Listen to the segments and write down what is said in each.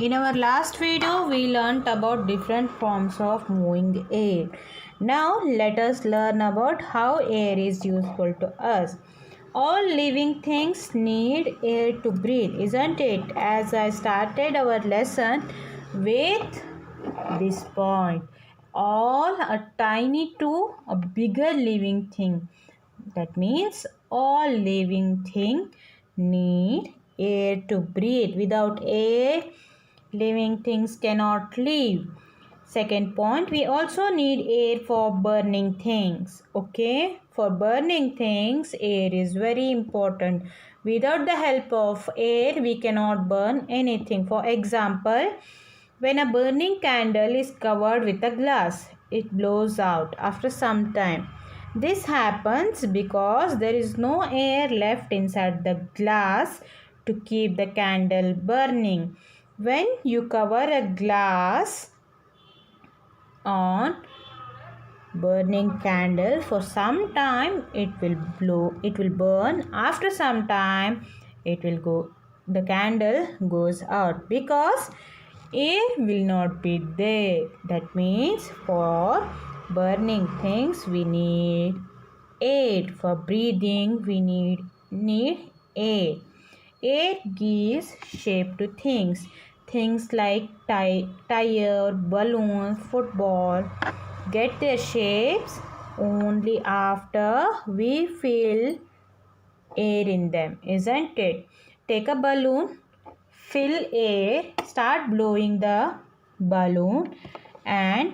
In our last video, we learnt about different forms of moving air. Now, let us learn about how air is useful to us. All living things need air to breathe, isn't it? As I started our lesson with this point, all a tiny to a bigger living thing. That means all living thing need air to breathe. Without air, living things cannot live. Second point, we also need air for burning things. Okay, for burning things, air is very important. Without the help of air, we cannot burn anything. For example, when a burning candle is covered with a glass, it blows out after some time. This happens because there is no air left inside the glass to keep the candle burning. When you cover a glass on burning candle for some time, it will burn. After some time, the candle goes out because air will not be there. That means for burning things we need air. For breathing we need air. Air gives shape to things. Things like tire, balloon, football get their shapes only after we fill air in them, isn't it? Take a balloon, fill air, start blowing the balloon, and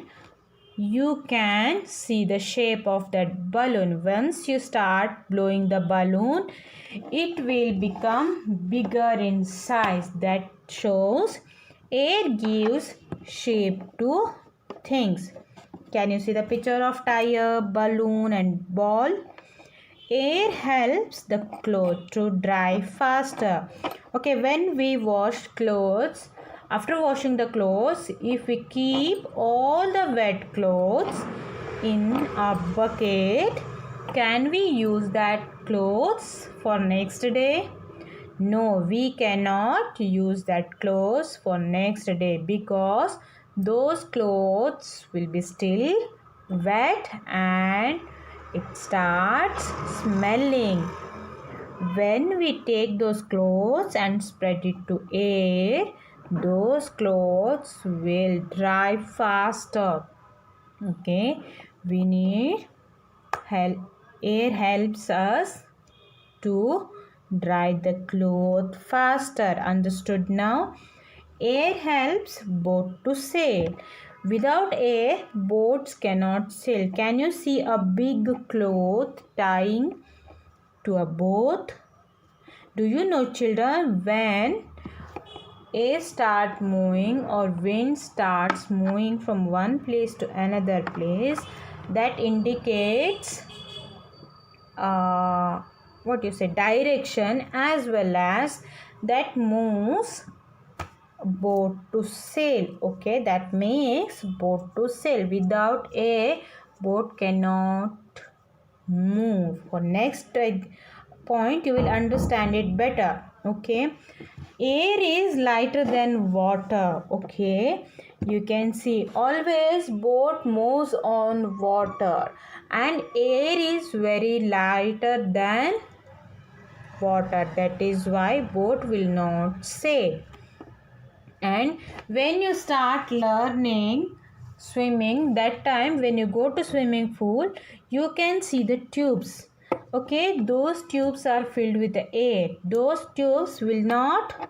you can see the shape of that balloon. Once you start blowing the balloon, it will become bigger in size. That shows air gives shape to things. Can you see the picture of tire, balloon and ball? Air helps the clothes to dry faster. Okay, when we wash clothes, after washing the clothes, if we keep all the wet clothes in a bucket, can we use that clothes for next day? No, we cannot use that clothes for next day because those clothes will be still wet and it starts smelling. When we take those clothes and spread it to air, those clothes will dry faster. Okay, we need help. Air helps us to dry the cloth faster. Understood now? Air helps boat to sail. Without air, boats cannot sail. Can you see a big cloth tying to a boat? Do you know, children, when air starts moving or wind starts moving from one place to another place, that indicates direction, as well as that moves boat to sail. Okay, that makes boat to sail. Without air, boat cannot move. For next point, you will understand it better. Okay, air is lighter than water. Okay, you can see always boat moves on water and air is very lighter than water. That is why boat will not sail. And when you start learning swimming, that time when you go to swimming pool, you can see the tubes. Okay, those tubes are filled with the air. Those tubes will not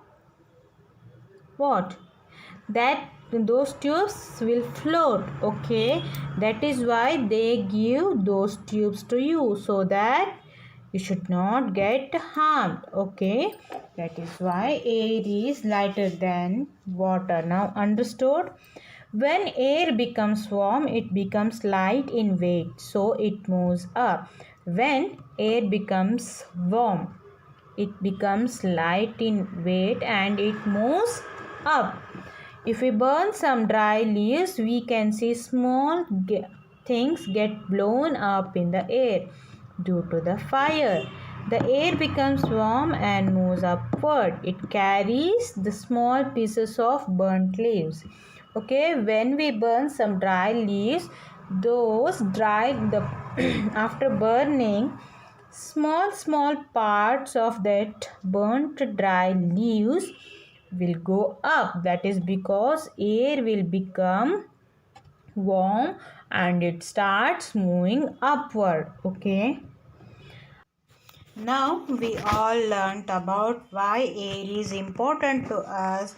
those tubes will float. Okay, that is why they give those tubes to you, so that you should not get harmed. Okay, that is why air is lighter than water. Now understood? When air becomes warm, it becomes light in weight, so it moves up. When air becomes warm, it becomes light in weight and it moves up. If we burn some dry leaves, we can see small things get blown up in the air due to the fire. The air becomes warm and moves upward. It carries the small pieces of burnt leaves. Okay, when we burn some dry leaves, those dry the after burning, small parts of that burnt dry leaves will go up. That is because air will become warm and it starts moving upward. Okay, now we all learnt about why air is important to us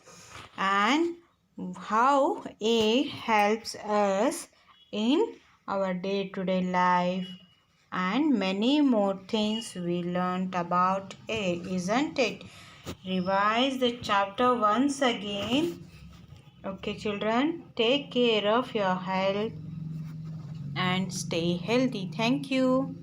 and how air helps us in our day-to-day life, and many more things we learnt about air, isn't it? Revise the chapter once again. Okay, children, take care of your health and stay healthy. Thank you.